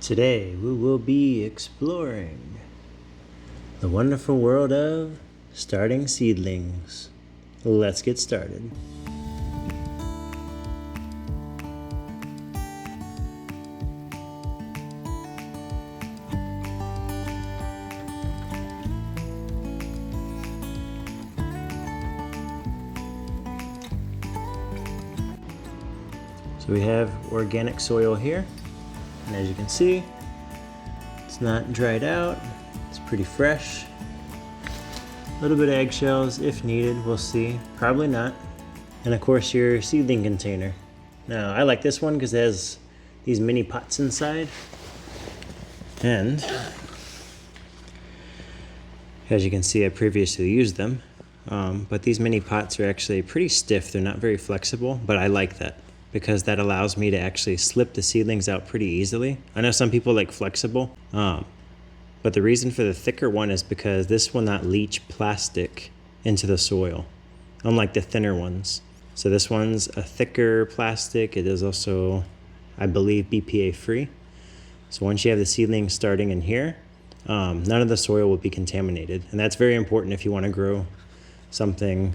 Today we will be exploring the wonderful world of starting seedlings. Let's get started. So we have organic soil here. And as you can see, it's not dried out, it's pretty fresh. A little bit of eggshells if needed, we'll see, probably not. And of course your seedling container. Now I like this one because it has these mini pots inside. And as you can see, I previously used them. But these mini pots are actually pretty stiff, they're not very flexible, but I like that, because that allows me to actually slip the seedlings out pretty easily. I know some people like flexible, but the reason for the thicker one is because this will not leach plastic into the soil, unlike the thinner ones. So this one's a thicker plastic. It is also, I believe, BPA free. So once you have the seedlings starting in here, none of the soil will be contaminated. And that's very important if you want to grow something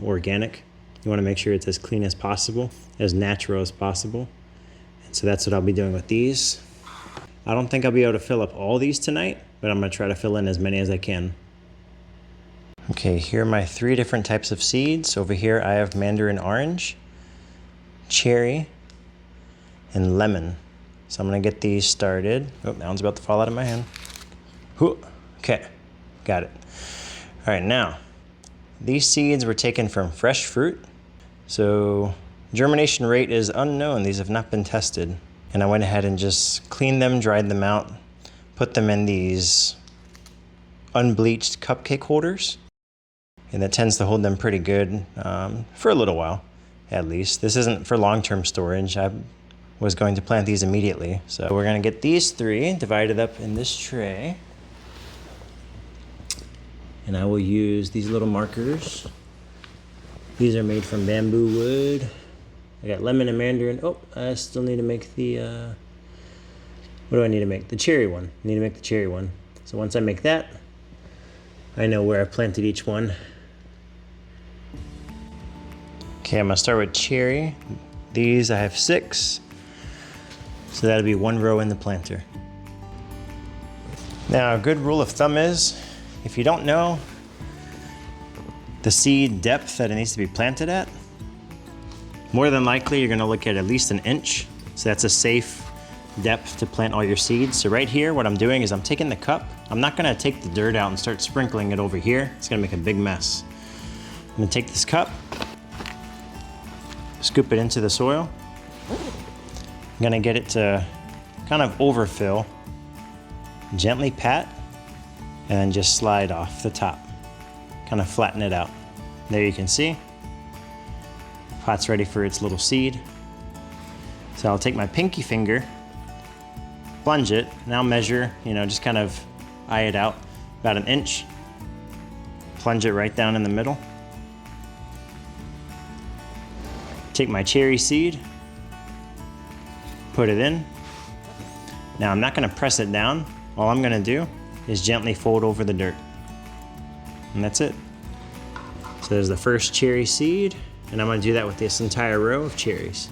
organic. You want to make sure it's as clean as possible, as natural as possible. And so that's what I'll be doing with these. I don't think I'll be able to fill up all these tonight, but I'm going to try to fill in as many as I can. Okay, here are my 3 different types of seeds. Over here I have mandarin orange, cherry, and lemon. So I'm going to get these started. Oh, that one's about to fall out of my hand. Okay, got it. All right, now, these seeds were taken from fresh fruit. So germination rate is unknown. These have not been tested. And I went ahead and just cleaned them, dried them out, put them in these unbleached cupcake holders. And that tends to hold them pretty good for a little while, at least. This isn't for long-term storage. I was going to plant these immediately. So we're gonna get these 3 divided up in this tray. And I will use these little markers. These are made from bamboo wood. I got lemon and mandarin. Oh, I still need to make the, what do I need to make? The cherry one. I need to make the cherry one. So once I make that, I know where I planted each one. Okay, I'm gonna start with cherry. These I have 6. So that'll be 1 row in the planter. Now, a good rule of thumb is, if you don't know the seed depth that it needs to be planted at, more than likely you're gonna look at least 1 inch. So that's a safe depth to plant all your seeds. So right here, what I'm doing is I'm taking the cup. I'm not gonna take the dirt out and start sprinkling it over here. It's gonna make a big mess. I'm gonna take this cup, scoop it into the soil. I'm gonna get it to kind of overfill, gently pat, and then just slide off the top. Kind of flatten it out. There you can see. Pot's ready for its little seed. So I'll take my pinky finger, plunge it, and I'll measure, just kind of eye it out, about 1 inch. Plunge it right down in the middle. Take my cherry seed, put it in. Now I'm not gonna press it down. All I'm gonna do is gently fold over the dirt. And that's it. So there's the first cherry seed, and I'm gonna do that with this entire row of cherries.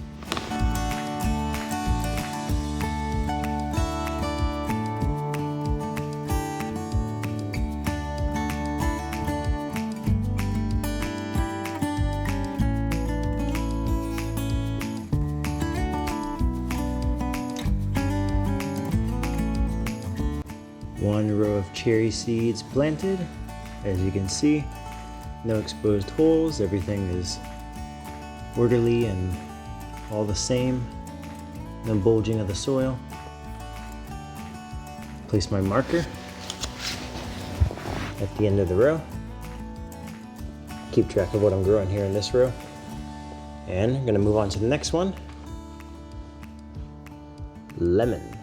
One row of cherry seeds planted. As you can see, no exposed holes. Everything is orderly and all the same. No bulging of the soil. Place my marker at the end of the row. Keep track of what I'm growing here in this row. And I'm gonna move on to the next one. Lemon.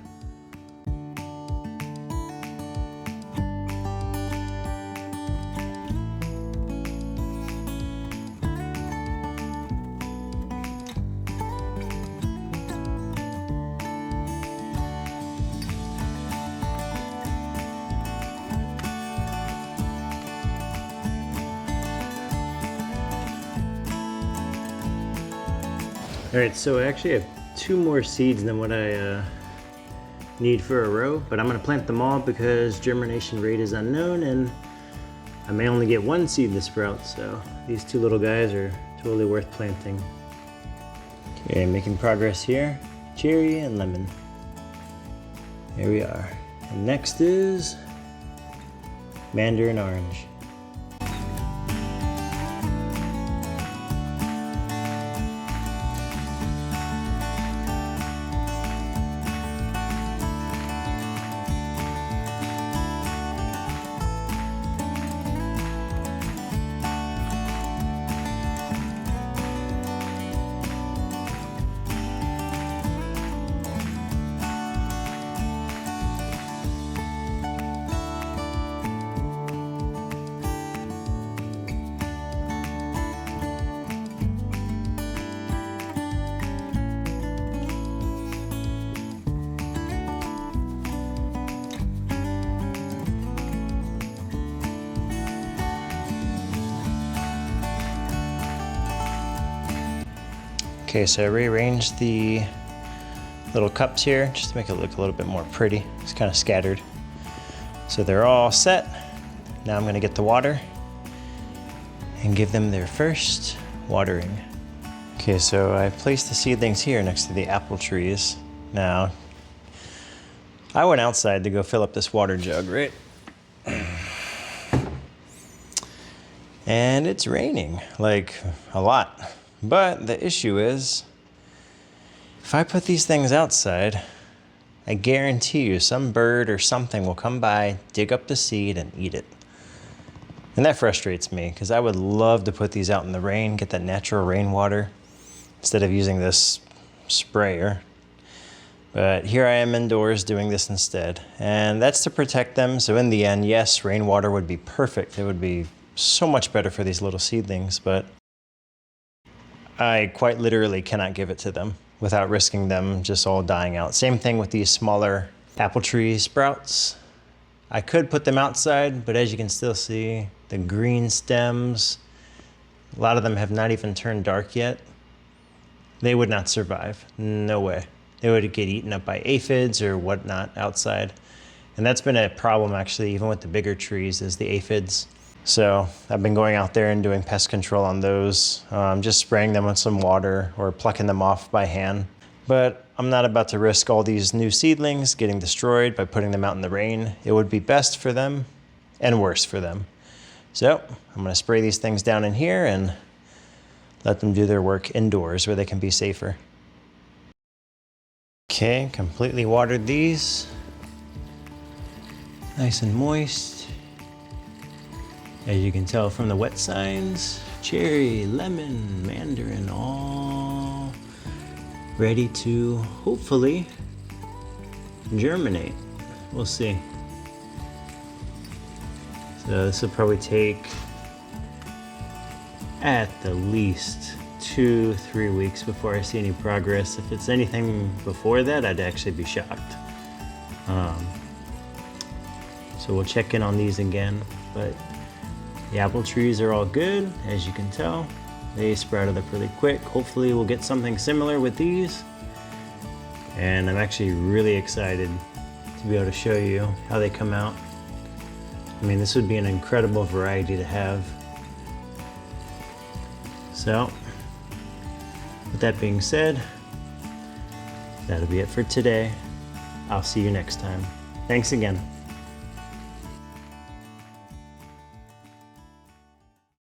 All right, so I actually have 2 more seeds than what I need for a row, but I'm gonna plant them all because germination rate is unknown and I may only get 1 seed to sprout, so these 2 little guys are totally worth planting. Okay, making progress here. Cherry and lemon. Here we are. And next is mandarin orange. Okay, so I rearranged the little cups here just to make it look a little bit more pretty. It's kind of scattered. So they're all set. Now I'm going to get the water and give them their first watering. Okay, so I placed the seedlings here next to the apple trees. Now, I went outside to go fill up this water jug, right? And it's raining, like a lot. But the issue is, if I put these things outside, I guarantee you some bird or something will come by, dig up the seed, and eat it. And that frustrates me, because I would love to put these out in the rain, get that natural rainwater, instead of using this sprayer. But here I am indoors doing this instead. And that's to protect them, so in the end, yes, rainwater would be perfect. It would be so much better for these little seedlings, but I quite literally cannot give it to them without risking them just all dying out. Same thing with these smaller apple tree sprouts. I could put them outside, but as you can still see, the green stems, a lot of them have not even turned dark yet. They would not survive, no way. They would get eaten up by aphids or whatnot outside. And that's been a problem actually, even with the bigger trees, is the aphids. So I've been going out there and doing pest control on those, just spraying them with some water or plucking them off by hand. But I'm not about to risk all these new seedlings getting destroyed by putting them out in the rain. It would be best for them and worse for them. So I'm gonna spray these things down in here and let them do their work indoors where they can be safer. Okay, completely watered these. Nice and moist. As you can tell from the wet signs, cherry, lemon, mandarin, all ready to hopefully germinate. We'll see. So this will probably take at the least 2-3 weeks before I see any progress. If it's anything before that, I'd actually be shocked. So we'll check in on these again, but the apple trees are all good, as you can tell. They sprouted up really quick. Hopefully we'll get something similar with these. And I'm actually really excited to be able to show you how they come out. I mean, this would be an incredible variety to have. So, with that being said, that'll be it for today. I'll see you next time. Thanks again.